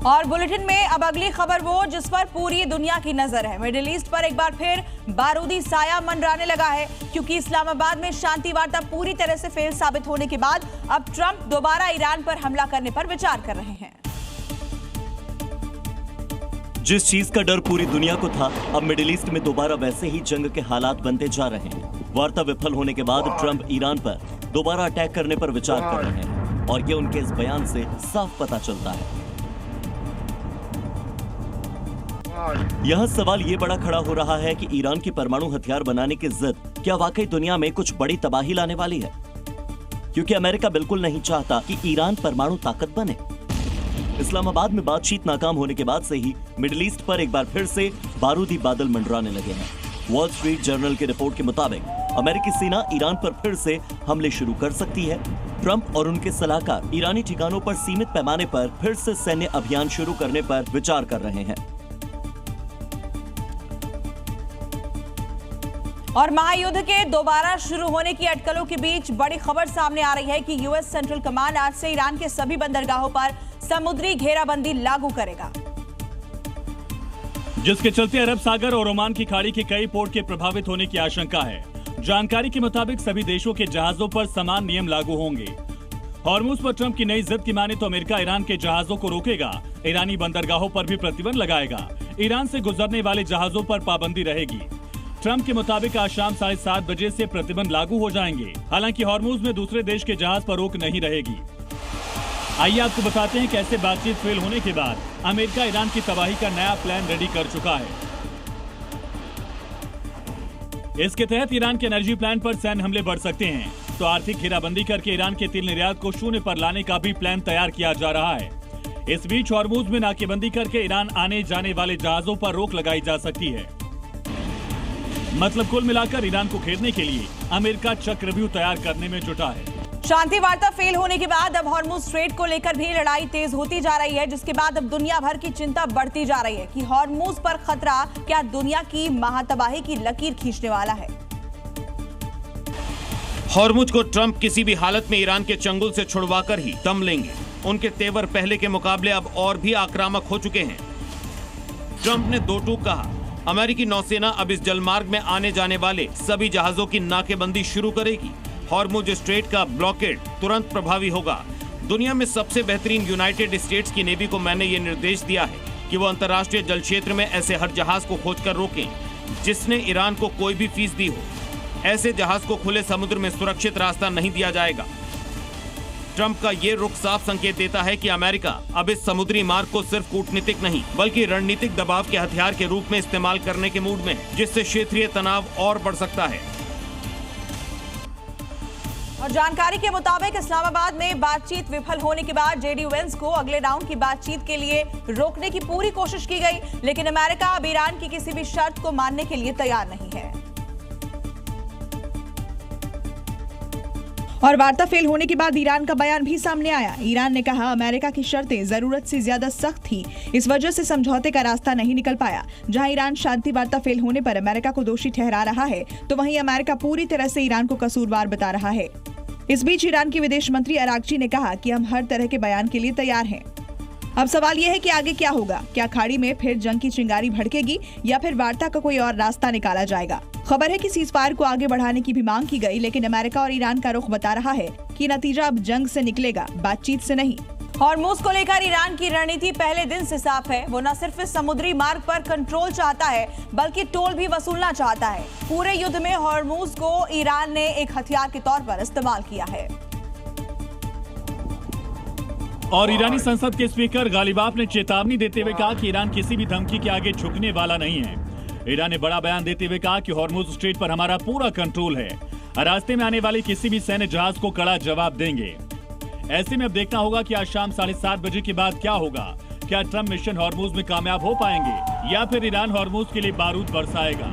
और बुलेटिन में अब अगली खबर वो जिस पर पूरी दुनिया की नजर है। मिडिल ईस्ट पर एक बार फिर बारूदी साया मंडराने लगा है, क्योंकि इस्लामाबाद में शांति वार्ता पूरी तरह से फेल साबित होने के बाद अब ट्रंप दोबारा ईरान पर हमला करने पर विचार कर रहे हैं। जिस चीज का डर पूरी दुनिया को था, अब मिडिल ईस्ट में दोबारा वैसे ही जंग के हालात बनते जा रहे हैं। वार्ता विफल होने के बाद ट्रंप ईरान पर दोबारा अटैक करने पर विचार कर रहे हैं और ये उनके इस बयान से साफ पता चलता है। यहाँ सवाल ये बड़ा खड़ा हो रहा है कि ईरान की परमाणु हथियार बनाने की जिद क्या वाकई दुनिया में कुछ बड़ी तबाही लाने वाली है, क्योंकि अमेरिका बिल्कुल नहीं चाहता कि ईरान परमाणु ताकत बने। इस्लामाबाद में बातचीत नाकाम होने के बाद से ही मिडिल ईस्ट पर एक बार फिर से बारूदी बादल मंडराने लगे हैं। वॉल स्ट्रीट जर्नल की रिपोर्ट के मुताबिक अमेरिकी सेना ईरान पर फिर से हमले शुरू कर सकती है। ट्रंप और उनके सलाहकार ईरानी ठिकानों पर सीमित पैमाने पर फिर से सैन्य अभियान शुरू करने पर विचार कर रहे हैं। और महायुद्ध के दोबारा शुरू होने की अटकलों के बीच बड़ी खबर सामने आ रही है कि यूएस सेंट्रल कमांड आज से ईरान के सभी बंदरगाहों पर समुद्री घेराबंदी लागू करेगा, जिसके चलते अरब सागर और ओमान की खाड़ी के कई पोर्ट के प्रभावित होने की आशंका है। जानकारी के मुताबिक सभी देशों के जहाजों पर समान नियम लागू होंगे। हॉर्मुज पर ट्रंप की नई जिद की माने तो अमेरिका ईरान के जहाजों को रोकेगा, ईरानी बंदरगाहों पर भी प्रतिबंध लगाएगा। ईरान से गुजरने वाले जहाजों पर पाबंदी रहेगी। ट्रंप के मुताबिक आज शाम 7:30 बजे से प्रतिबंध लागू हो जाएंगे। हालांकि हॉर्मुज में दूसरे देश के जहाज पर रोक नहीं रहेगी। आइए आपको बताते हैं कैसे बातचीत फेल होने के बाद अमेरिका ईरान की तबाही का नया प्लान रेडी कर चुका है। इसके तहत ईरान के एनर्जी प्लांट पर सैन्य हमले बढ़ सकते हैं, तो आर्थिक घेराबंदी करके ईरान के तेल निर्यात को शून्य पर लाने का भी प्लान तैयार किया जा रहा है। इस बीच हॉर्मुज में नाकेबंदी करके ईरान आने जाने वाले जहाजों पर रोक लगाई जा सकती है। मतलब कुल मिलाकर ईरान को घेरने के लिए अमेरिका चक्रव्यूह तैयार करने में जुटा है। शांति वार्ता फेल होने के बाद अब हॉर्मुज स्ट्रेट को लेकर भी लड़ाई तेज होती जा रही है, जिसके बाद अब दुनिया भर की चिंता बढ़ती जा रही है कि हॉर्मुज पर खतरा क्या दुनिया की महातबाही की लकीर खींचने वाला है। हॉर्मुज को ट्रंप किसी भी हालत में ईरान के चंगुल से छुड़वाकर ही दम लेंगे। उनके तेवर पहले के मुकाबले अब और भी आक्रामक हो चुके हैं। ट्रंप ने दो टूक कहा, अमेरिकी नौसेना अब इस जलमार्ग में आने जाने वाले सभी जहाजों की नाकेबंदी शुरू करेगी। हॉर्मुज स्ट्रेट का ब्लॉकेड तुरंत प्रभावी होगा। दुनिया में सबसे बेहतरीन यूनाइटेड स्टेट्स की नेवी को मैंने ये निर्देश दिया है कि वो अंतर्राष्ट्रीय जल क्षेत्र में ऐसे हर जहाज को खोजकर रोकें जिसने ईरान को कोई भी फीस दी हो। ऐसे जहाज को खुले समुद्र में सुरक्षित रास्ता नहीं दिया जाएगा। ट्रंप का ये रुख साफ संकेत देता है कि अमेरिका अब इस समुद्री मार्ग को सिर्फ कूटनीतिक नहीं बल्कि रणनीतिक दबाव के हथियार के रूप में इस्तेमाल करने के मूड में है, जिससे क्षेत्रीय तनाव और बढ़ सकता है। और जानकारी के मुताबिक इस्लामाबाद में बातचीत विफल होने के बाद जेडी वेंस को अगले राउंड की बातचीत के लिए रोकने की पूरी कोशिश की गई, लेकिन अमेरिका अब ईरान की किसी भी शर्त को मानने के लिए तैयार नहीं है। और वार्ता फेल होने के बाद ईरान का बयान भी सामने आया। ईरान ने कहा अमेरिका की शर्तें जरूरत से ज्यादा सख्त थी, इस वजह से समझौते का रास्ता नहीं निकल पाया। जहां ईरान शांति वार्ता फेल होने पर अमेरिका को दोषी ठहरा रहा है, तो वहीं अमेरिका पूरी तरह से ईरान को कसूरवार बता रहा है। इस बीच ईरान के विदेश मंत्री अरागची ने कहा कि हम हर तरह के बयान के लिए तैयार हैं। अब सवाल यह है कि आगे क्या होगा। क्या खाड़ी में फिर जंग की चिंगारी भड़केगी या फिर वार्ता का कोई और रास्ता निकाला जाएगा। खबर है कि सीजफायर को आगे बढ़ाने की भी मांग की गई, लेकिन अमेरिका और ईरान का रुख बता रहा है कि नतीजा अब जंग से निकलेगा, बातचीत से नहीं। हॉर्मुज को लेकर ईरान की रणनीति पहले दिन से साफ है। वो न सिर्फ इस समुद्री मार्ग पर कंट्रोल चाहता है बल्कि टोल भी वसूलना चाहता है। पूरे युद्ध में हॉर्मुज को ईरान ने एक हथियार के तौर पर इस्तेमाल किया है। और ईरानी संसद के स्पीकर गालिबाफ ने चेतावनी देते हुए कहा कि ईरान किसी भी धमकी के आगे झुकने वाला नहीं है। ईरान ने बड़ा बयान देते हुए कहा कि हॉर्मुज स्ट्रेट पर हमारा पूरा कंट्रोल है, रास्ते में आने वाले किसी भी सैन्य जहाज को कड़ा जवाब देंगे। ऐसे में अब देखना होगा कि आज शाम 7:30 बजे के बाद क्या होगा। क्या ट्रंप मिशन हॉर्मुज में कामयाब हो पाएंगे या फिर ईरान हॉर्मुज के लिए बारूद बरसाएगा।